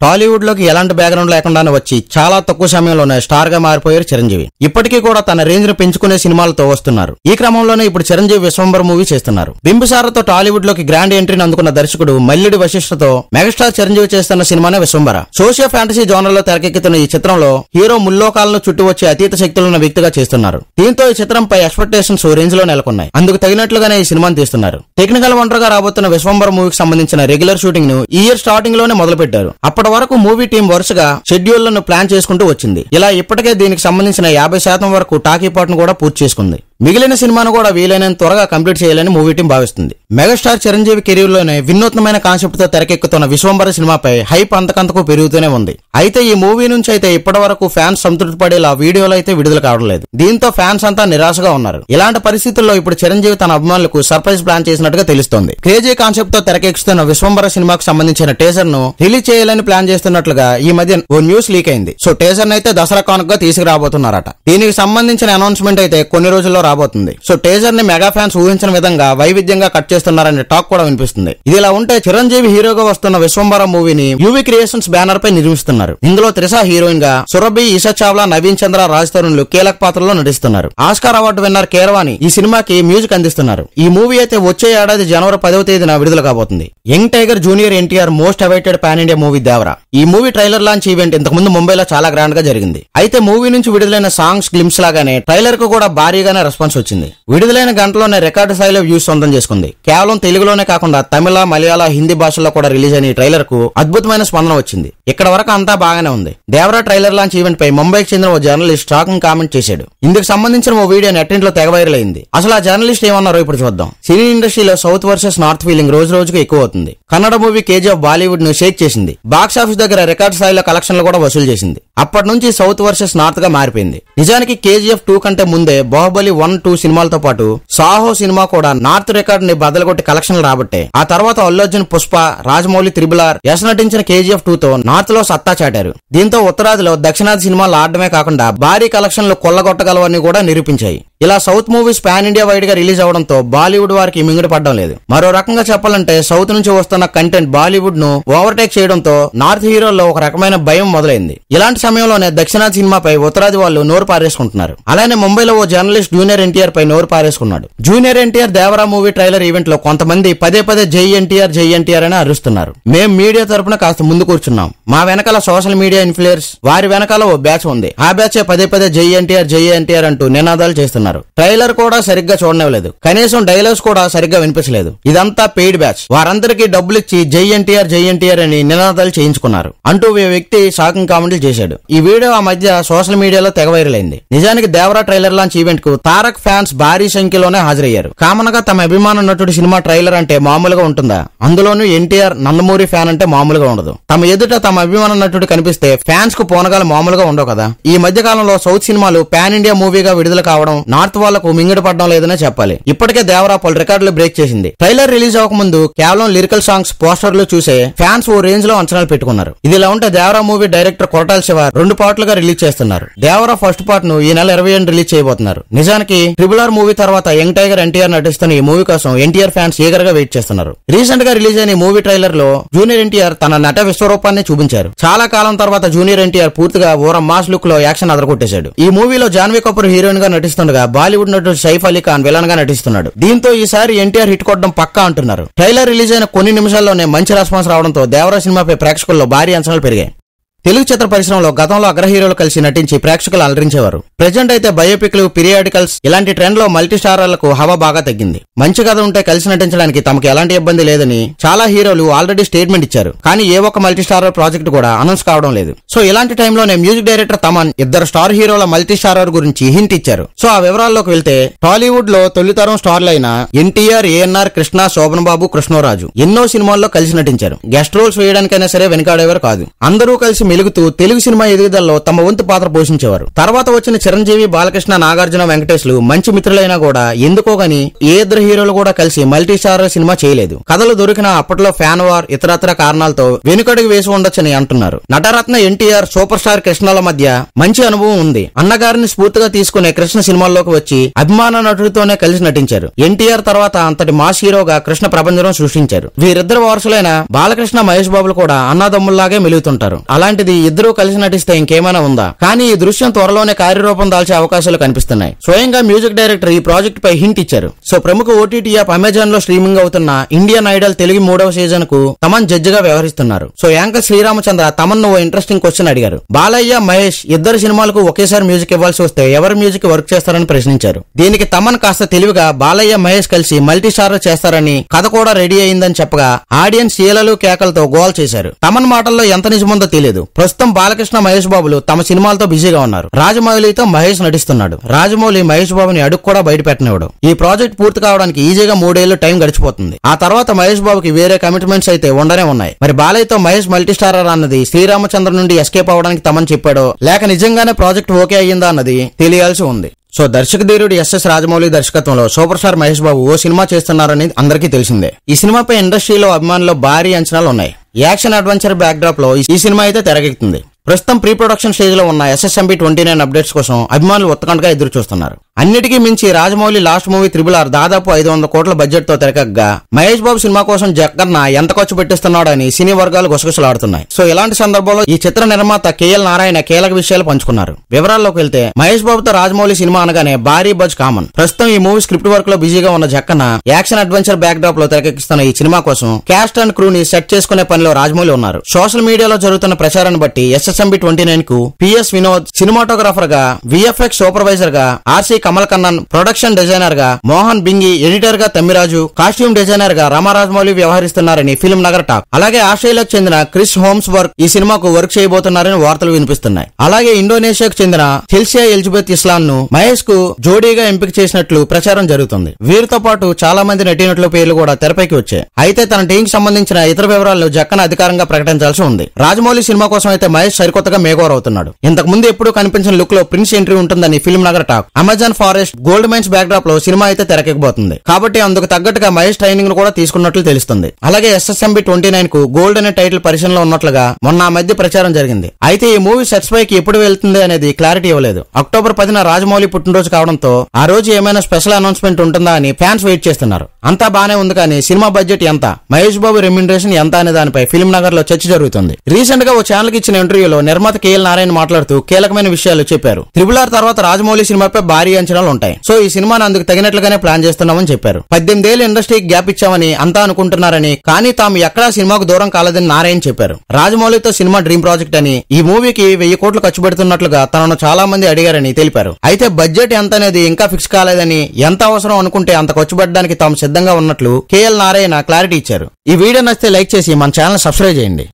టాలీవుడ్ లోకి ఎలాంటి బ్యాక్గ్రౌండ్ లేకుండానే వచ్చి చాలా తక్కువ సమయంలోనే స్టార్ గా మారిపోయారు చిరంజీవి. ఇప్పటికీ కూడా తన రేంజ్ ను పెంచుకునే సినిమాలతో వస్తున్నారు. ఈ క్రమంలోనే ఇప్పుడు చిరంజీవి విశ్వంబర మూవీ చేస్తున్నారు. బింబిసారతో టాలీవుడ్ లోకి గ్రాండ్ ఎంట్రీని అందుకున్న దర్శకుడు మల్లిడి వశిష్ఠతో మెగాస్టార్ చిరంజీవి చేస్తున్న సినిమానే విశ్వంబర. సోషియో ఫ్యాంటసీ జోనర్ లో తెరకెక్కుతున్న ఈ చిత్రంలో హీరో ముల్లోకాలను చుట్టూ వచ్చే అతీత శక్తులున్న వ్యక్తిగా చేస్తున్నారు. దీంతో ఈ చిత్రంపై ఎక్స్పెక్టేషన్స్ రేంజ్ లో నెలకొన్నాయి. అందుకు తగినట్లుగానే ఈ సినిమాను తీస్తున్నారు. టెక్నికల్ వండర్ గా రాబోతున్న విశ్వంబర మూవీకి సంబంధించిన రెగ్యులర్ షూటింగ్ ను ఈ ఇయర్ స్టార్టింగ్ లోనే మొదలు పెట్టారు. అప్పటి వరకు మూవీ టీం వరుసగా షెడ్యూళ్లను ప్లాన్ చేసుకుంటూ వచ్చింది. ఇలా ఇప్పటికే దీనికి సంబంధించిన 50% వరకు టాకీ పాటను కూడా పూర్తి చేసుకుంది. మిగిలిన సినిమాను కూడా వీలైనంత త్వరగా కంప్లీట్ చేయాలని మూవీ టీం భావిస్తుంది. మెగాస్టార్ చిరంజీవి కెరీర్ లోనే వినూత్నమైన కాన్సెప్ట్ తో తెరకెక్కుతున్న విశ్వంబర సినిమాపై హైప్ అంతకంతకు పెరుగుతూనే ఉంది. అయితే ఈ మూవీ నుంచి అయితే ఇప్పటి వరకు ఫ్యాన్స్ సంతృప్తి పడేలా వీడియోలు అయితే విడుదల కావడం లేదు. దీంతో ఫ్యాన్స్ అంతా నిరాశగా ఉన్నారు. ఇలాంటి పరిస్థితుల్లో ఇప్పుడు చిరంజీవి తన అభిమానులకు సర్ప్రైజ్ ప్లాన్ చేసినట్టుగా తెలుస్తోంది. క్రేజీ కాన్సెప్ట్ తో తెరకెక్కుతున్న విశ్వంబర సినిమాకు సంబంధించిన టేజర్ ను రిలీజ్ చేయాలని ప్లాన్ చేస్తున్నట్లుగా ఈ మధ్య ఓ న్యూస్ లీక్ అయింది. సో టేజర్ అయితే దసరా కానుకగా తీసుకురాబోతున్నారట. దీనికి సంబంధించిన అనౌన్స్మెంట్ అయితే కొన్ని రోజుల్లో రాబోతుంది. సో టేజర్ ని మెగా ఫ్యాన్స్ ఊహించిన విధంగా వైవిధ్యంగా కట్ చేస్తున్నారనే టాక్ కూడా వినిపిస్తుంది. ఇది ఇలా ఉంటే చిరంజీవి హీరోగా వస్తున్న విశ్వంబర మూవీని యూవీ క్రియేషన్స్ బ్యానర్ పై నిర్మిస్తున్నారు. ఇందులో త్రిష హీరోయిన్ గా, సురభి, ఈషా చావ్లా, నవీన్ చంద్ర, రాజ్ తరుణ్లు కీలక పాత్రలో నటిస్తున్నారు. ఆస్కార్ అవార్డు విన్నర్ కీరవాణి ఈ సినిమాకి మ్యూజిక్ అందిస్తున్నారు. ఈ మూవీ అయితే వచ్చే ఏడాది జనవరి 10వ తేదీన విడుదల కాబోతుంది. Young tiger junior NTR most awaited pan India movie Devara. ఈ మూవీ ట్రైలర్ లాంచ్ ఈవెంట్ ఇంతకు ముందు ముంబైలో చాలా గ్రాండ్ గా జరిగింది. అయితే మూవీ నుంచి విడుదలైన సాంగ్స్ గ్లిమ్స్ లాగానే ట్రైలర్ కు కూడా భారీగానే రెస్పాన్స్ వచ్చింది. విడుదలైన గంటలోనే రికార్డు స్థాయిలో వ్యూస్ సొంతం చేసుకుంది. కేవలం తెలుగులోనే కాకుండా తమిళ, మలయాళ, హిందీ భాషల్లో కూడా రిలీజ్ అయిన ఈ ట్రైలర్ కు అద్భుతమైన స్పందన వచ్చింది. ఇక్కడ వరకు అంతా బాగానే ఉంది. దేవరా ట్రైలర్ లాంచ్ ఈవెంట్ పై ముంబైకి చెందిన ఓ జర్నలిస్ట్ షాకింగ్ కామెంట్ చేశాడు. ఇందుకు సంబంధించిన ఓ వీడియో నెట్టింట్లో తెగ వైరల్ అయింది. అసలు ఆ జర్నలిస్ట్ ఏమన్నారో ఇప్పుడు చూద్దాం. సినీ ఇండస్ట్రీలో సౌత్ వర్సెస్ నార్త్ ఫీలింగ్ రోజు రోజుకు ఎక్కువ అవుతుంది. కన్నడ మూవీ కేజీఎఫ్ బాలీవుడ్ ను షేక్ చేసింది. బాక్స్ ఆఫీస్ దగ్గర రికార్డు స్థాయిలో కలెక్షన్లు కూడా వసూలు చేసింది. అప్పటి నుంచి సౌత్ వర్సెస్ నార్త్ గా మారిపోయింది. నిజానికి కేజీఎఫ్ 2 కంటే ముందే బాహుబలి 1, 2 సినిమాలతో పాటు సాహో సినిమా కూడా నార్త్ రికార్డ్ ని బదలగొట్టి కలెక్షన్లు రాబట్టే. ఆ తర్వాత అల్లు అర్జున్, పుష్ప, రాజమౌళి, త్రిబుల్-ఆర్, యశ్ నటించిన కేజీఎఫ్ 2 తో నార్త్ లో సత్తా చాటారు. దీంతో ఉత్తరాదిలో దక్షిణాది సినిమాలు ఆడడమే కాకుండా భారీ కలెక్షన్లు కొల్లగొట్టగలవని కూడా నిరూపించాయి. ఇలా south movies pan India wide గా రిలీజ్ అవడంతో బాలీవుడ్ వారికి మింగుడు పడడం లేదు. మరో రకంగా చెప్పాలంటే సౌత్ నుంచి వస్తున్న కంటెంట్ బాలీవుడ్ ను ఓవర్టేక్ చేయడంతో నార్త్ హీరోల్లో ఒక రకమైన భయం మొదలైంది. ఇలాంటి సమయంలోనే దక్షిణాది సినిమాపై ఉత్తరాది వాళ్ళు నోరు పారేసుకుంటున్నారు. అలానే ముంబైలో ఓ జర్నలిస్ట్ జూనియర్ ఎన్టీఆర్ పై నోరు పారేసుకున్నాడు. Junior NTR Devara movie trailer event లో కొంతమంది పదే పదే జై ఎన్టీఆర్ అని అరుస్తున్నారు. మేం మీడియా తరపున కాస్త ముందు కూర్చున్నాం. మా వెనకాల సోషల్ మీడియా ఇన్ఫ్లుయర్స్, వారి వెనకాల ఓ బ్యాచ్ ఉంది. ఆ బ్యాచ్ పదే పదే జై ఎన్టీఆర్ అంటూ నినాదాలు చేస్తున్నారు. ట్రైలర్ కూడా సరిగ్గా చూడనివ్వలేదు. కనీసం డైలాగ్స్ కూడా సరిగ్గా వినిపించలేదు. ఇదంతా పెయిడ్ బ్యాచ్. వారందరికీ డబ్బులు ఇచ్చి జై ఎన్టీఆర్ అని నినాదాలు చేయించుకున్నారు అంటూ ఓ వ్యక్తి షాకింగ్ కామెంట్లు చేశాడు. ఈ వీడియో ఆ మధ్య సోషల్ మీడియాలో తెగ వైరల్ అయింది. నిజానికి దేవరా ట్రైలర్ లాంచ్ ఈవెంట్ కు తారక్ ఫ్యాన్స్ భారీ సంఖ్యలోనే హాజరయ్యారు. కామన్ గా తమ అభిమాన నటుడి సినిమా ట్రైలర్ అంటే మామూలుగా ఉంటుందా? అందులోనూ ఎన్టీఆర్, నందమూరి ఫ్యాన్ అంటే మామూలుగా ఉండదు. తమ ఎదుట తమ అభిమాన నటుడు కనిపిస్తే ఫ్యాన్స్ కు పోనగాలు మామూలుగా ఉండవు కదా. ఈ మధ్య కాలంలో సౌత్ సినిమాలు పాన్ ఇండియా మూవీగా విడుదల కావడం నార్త్ వాళ్లకు మింగిడి పడడం లేదనే చెప్పాలి. ఇప్పటికే దేవరా పలు రికార్డులు బ్రేక్ చేసింది. ట్రైలర్ రిలీజ్ అవ్వకముందు కేవలం లిరికల్ సాంగ్స్, పోస్టర్లు చూసే ఫ్యాన్స్ ఓ రేంజ్ లో అంచనాలు పెట్టుకున్నారు. ఇదిలా ఉంటే దేవరా మూవీ డైరెక్టర్ కొరటాల శివ 2 పార్ట్లుగా రిలీజ్ చేస్తున్నారు. దేవరా ఫస్ట్ పార్ట్ ను ఈ నెల 28 రిలీజ్ చేయబోతున్నారు. నిజానికి త్రిబుల్-ఆర్ మూవీ తర్వాత యంగ్ టైగర్ ఎన్టీఆర్ నటిస్తున్న ఈ మూవీ కోసం ఎన్టీఆర్ ఫ్యాన్స్ ఈగర్ గా వెయిట్ చేస్తున్నారు. రీసెంట్ గా రిలీజ్ అయిన ఈ మూవీ ట్రైలర్ లో జూనియర్ ఎన్టీఆర్ తన నట విశ్వరూపాన్ని చూపించారు. చాలా కాలం తర్వాత జూనియర్ ఎన్టీఆర్ పూర్తిగా ఓర మాస్ లుక్ లో యాక్షన్ అదరగొట్టేశాడు. ఈ మూవీలో జాన్వీ కపూర్ హీరోయిన్ గా నటిస్తుండగా బాలీవుడ్ నటుడు సైఫ్ అలీ ఖాన్ విలన్ గా నటిస్తున్నాడు. దీంతో ఈసారి ఎన్టీఆర్ హిట్ కొట్టడం పక్కా అంటున్నారు. ట్రైలర్ రిలీజ్ అయిన కొన్ని నిమిషాల్లోనే మంచి రెస్పాన్స్ రావడంతో దేవరా సినిమాపై ప్రేక్షకుల్లో భారీ అంచనాలు పెరిగాయి. తెలుగు చిత్ర పరిశ్రమలో గతంలో అగ్ర హీరోలు కలిసి నటించి ప్రేక్షకులు అలరించేవారు. ప్రెజెంట్ అయితే బయోపిక్లు, పీరియాడికల్స్ ఇలాంటి ట్రెండ్ లో మల్టీ స్టారర్లకు హవా బాగా తగ్గింది. మంచి కథ ఉంటే కలిసి నటించడానికి తమకు ఎలాంటి ఇబ్బంది లేదని చాలా హీరోలు ఆల్రెడీ స్టేట్మెంట్ ఇచ్చారు. కానీ ఏ ఒక్క మల్టీ స్టారర్ ప్రాజెక్ట్ కూడా అనౌన్స్ కావడం లేదు. సో ఇలాంటి టైంలోనే మ్యూజిక్ డైరెక్టర్ తమన్ 2 స్టార్ హీరోల మల్టీ స్టారర్ గురించి హింట్ ఇచ్చారు. సో ఆ వివరాల్లోకి వెళ్తే టాలీవుడ్ లో తొలితరం స్టార్లైన ఎన్టీఆర్, ఏఎన్ఆర్, కృష్ణ, శోభన్ బాబు, కృష్ణరాజు ఎన్నో సినిమాల్లో కలిసి నటించారు. గెస్ట్ రోల్స్ వేయడానికైనా సరే వెనకాడేవారు కాదు. అందరూ కలిసి మెలుగుతూ తెలుగు సినిమా ఎదుగుదలలో తమ వంతు పాత్ర పోషించేవారు. తర్వాత వచ్చిన చిరంజీవి, బాలకృష్ణ, నాగార్జున, వెంకటేష్లు మంచి మిత్రులైనా కూడా ఎందుకో గాని ఏ ఇద్దరు హీరోలు కూడా కలిసి మల్టీ స్టార్ సినిమా చేయలేదు. కథలు దొరికిన అప్పట్లో ఫ్యాన్ వార్, ఇతరత్ర కారణాలతో వెనుకడుగు వేసి ఉండొచ్చని అంటున్నారు. నటరత్న ఎన్టీఆర్, సూపర్ స్టార్ కృష్ణల మధ్య మంచి అనుభవం ఉంది. అన్నగారిని స్ఫూర్తిగా తీసుకునే కృష్ణ సినిమాల్లోకి వచ్చి అభిమాన నటుడితోనే కలిసి నటించారు. ఎన్టీఆర్ తర్వాత అంతటి మాస్ హీరోగా కృష్ణ ప్రపంచం సృష్టించారు. వీరిద్దరు వారసులైన బాలకృష్ణ, మహేష్ బాబులు కూడా అన్నదమ్ముల్లాగే మెలుగుతుంటారు. అలాంటిది ఇద్దరూ కలిసి నటిస్తే ఇంకేమైనా ఉందా? కానీ ఈ దృశ్యం త్వరలోనే కార్యరూపం దాల్చే అవకాశాలు కనిపిస్తున్నాయి. స్వయంగా మ్యూజిక్ డైరెక్టర్ ఈ ప్రాజెక్ట్ పై హింట్ ఇచ్చారు. సో ప్రముఖ ఓటీటీ యాప్ అమెజాన్ లో స్ట్రీమింగ్ అవుతున్న ఇండియన్ ఐడల్ తెలుగు 3వ సీజన్ కు తమన్ జడ్జి గా వ్యవహరిస్తున్నారు. సో యాంకర్ శ్రీరామచంద్ర తమన్ ఓ ఇంట్రెస్టింగ్ క్వశ్చన్ అడిగారు. బాలయ్య, మహేష్ ఇద్దరు సినిమాలకు ఒకేసారి మ్యూజిక్ ఇవ్వాల్సి వస్తే ఎవరు మ్యూజిక్ వర్క్ చేస్తారని ప్రశ్నించారు. దీనికి తమన్ కాస్త తెలివిగా బాలయ్య, మహేష్ కలిసి మల్టీ స్టార్ చేస్తారని, కథ కూడా రెడీ అయిందని చెప్పగా ఆడియన్స్ ఈలలు కేకలతో గోల్ చేశారు. తమన్ మాటల్లో ఎంత నిజముందో తెలియదు. ప్రస్తుతం బాలకృష్ణ, మహేష్ బాబులు తమ సినిమాలతో బిజీగా ఉన్నారు. రాజమౌళితో మహేష్ నటిస్తున్నాడు. రాజమౌళి మహేష్ బాబుని అడుగు కూడా బయట పెట్టనివ్వడు. ఈ ప్రాజెక్ట్ పూర్తి కావడానికి ఈజీగా 3 ఏళ్లు టైం గడిచిపోతుంది. ఆ తర్వాత మహేష్ బాబుకి వేరే కమిట్మెంట్స్ అయితే ఉండనే ఉన్నాయి. మరి బాలయ్యతో మహేష్ మల్టీ స్టారర్ అన్నది శ్రీరామచంద్ర నుండి ఎస్కేప్ అవడానికి తమన్ చెప్పాడో లేక నిజంగానే ప్రాజెక్ట్ ఓకే అయ్యిందా అన్నది తెలియాల్సి ఉంది. సో దర్శకధీరుడు ఎస్ఎస్ రాజమౌళి దర్శకత్వంలో సూపర్ స్టార్ మహేష్ బాబు ఓ సినిమా చేస్తున్నారని అందరికీ తెలిసిందే. ఈ సినిమాపై ఇండస్ట్రీలో అభిమానుల్లో భారీ అంచనాలు ఉన్నాయి. యాక్షన్ అడ్వెంచర్ బ్యాక్ డ్రాప్ లో ఈ సినిమా అయితే తెరకెక్కుతుంది. ప్రస్తుతం ప్రీ ప్రొడక్షన్ స్టేజ్ లో ఉన్న SSMB 29 అప్డేట్స్ కోసం అభిమానులు ఉత్కంఠగా ఎదురు చూస్తున్నారు. అన్నిటికీ మించి రాజమౌళి లాస్ట్ మూవీ RRR దాదాపు 500 కోట్ల బడ్జెట్ తో తెరకగా మహేష్ బాబు సినిమా కోసం జగన్న ఎంత ఖర్చు పెట్టిస్తున్నాడని సినీ వర్గాలు గుసగుసలాడుతున్నాయి. సో ఇలాంటి సందర్భంలో ఈ చిత్ర నిర్మాత KL నారాయణ కీలక విషయాలు పంచుకున్నారు. వివరాల్లోకి వెళ్తే మహేష్ బాబుతో రాజమౌళి సినిమా అనగానే భారీ బజ్ కామన్. ప్రస్తుతం ఈ మూవీ స్క్రిప్ట్ వర్క్ లో బిజీగా ఉన్న Jakkanna action adventure back drop లో తెరకెక్కిస్తున్న ఈ సినిమా కోసం క్యాస్ట్ అండ్ క్రూ ని సెట్ చేసుకునే పనిలో రాజమౌళి ఉన్నారు. సోషల్ మీడియాలో జరుగుతున్న ప్రచారాన్ని బట్టి SSMB 29 కు PS వినోద్ సినిమాటోగ్రాఫర్ గా, VFX సూపర్వైజర్ గా RC Kamal Kannan, production designer గా మోహన్ బింగి, ఎడిటర్ గా తమ్మిరాజు, కాస్ట్యూమ్ డిజైనర్ గా రామరాజమౌళి వ్యవహరిస్తున్నారని ఫిల్మ్ నగర్ టాక్. అలాగే ఆస్ట్రేలియాకు చెందిన క్రిస్ హోమ్స్ వర్క్ ఈ సినిమాకు వర్క్ చేయబోతున్నారని వార్తలు వినిపిస్తున్నాయి. అలాగే ఇండోనేషియాకు చెందిన థెల్సియా ఎలిజబెత్ ఇస్లాం ను మహేష్ కు జోడీగా ఎంపిక చేసినట్లు ప్రచారం జరుగుతుంది. వీరితో పాటు చాలా మంది నటీనటుల పేర్లు కూడా తెరపైకి వచ్చాయి. అయితే తన టీం కి సంబంధించిన ఇతర వివరాలను జక్కన అధికారంగా ప్రకటించాల్సి ఉంది. రాజమౌళి సినిమా కోసం అయితే మహేష్ సరికొత్తగా మేకోవర్ అవుతున్నాడు. ఇంతకు ముందు ఎప్పుడూ కనిపించిన లుక్ లో ప్రిన్స్ ఎంట్రీ ఉంటుందని Film Nagar talk. Amazon forest, gold mines backdrop లో సినిమా అయితే తెరకెక్కబోతుంది. కాబట్టి అందుకు తగ్గట్టుగా మహేష్ ట్రైనింగ్ ను కూడా తీసుకున్నట్లు తెలుస్తుంది. అలాగే SSMB 29 కు గోల్డ్ అనే టైటిల్ పరిశీలనలో ఉన్నట్లుగా మొన్న ఆ మధ్య ప్రచారం జరిగింది. అయితే ఈ మూవీ సెట్స్ పైకి ఎప్పుడు వెళ్తుంది అనేది క్లారిటీ ఇవ్వలేదు. అక్టోబర్ 10న రాజమౌళి పుట్టినరోజు కావడంతో ఆ రోజు ఏమైనా స్పెషల్ అనౌన్స్మెంట్ ఉంటుందా అని ఫ్యాన్స్ వెయిట్ చేస్తున్నారు. అంతా బానే ఉంది కానీ సినిమా బడ్జెట్ ఎంత, మహేష్ బాబు రెమ్యునరేషన్ ఎంత అనే దానిపై ఫిల్మ్ నగర్ లో చర్చ జరుగుతుంది. రీసెంట్ గా ఓ ఛానల్ కి ఇచ్చిన ఇంటర్వ్యూలో నిర్మాత KL నారాయణ మాట్లాడుతూ కీలకమైన విషయాలు చెప్పారు. RRR తర్వాత రాజమౌళి సినిమాపై భారీ అంచనాలు ఉంటాయి. సో ఈ సినిమాను అందుకు తగినట్లుగానే ప్లాన్ చేస్తున్నామని చెప్పారు. 18 ఏళ్ల ఇండస్ట్రీకి గ్యాప్ ఇచ్చామని అంతా అనుకుంటున్నారని, కానీ తాము ఎక్కడా సినిమాకు దూరం కాలేదని నారాయణ చెప్పారు. రాజమౌళితో సినిమా డ్రీమ్ ప్రాజెక్ట్ అని, ఈ మూవీకి 1000 కోట్లు ఖర్చు పెడుతున్నట్లుగా తనను చాలా మంది అడిగారని తెలిపారు. అయితే బడ్జెట్ ఎంత అనేది ఇంకా ఫిక్స్ కాలేదని, ఎంత అవసరం అనుకుంటే అంత ఖర్చు పెట్టడానికి తాము సిద్ధంగా ఉన్నట్లు KL నారాయణ క్లారిటీ ఇచ్చారు. ఈ వీడియో నచ్చితే లైక్ చేసి మన ఛానల్ సబ్స్క్రైబ్ చేయండి.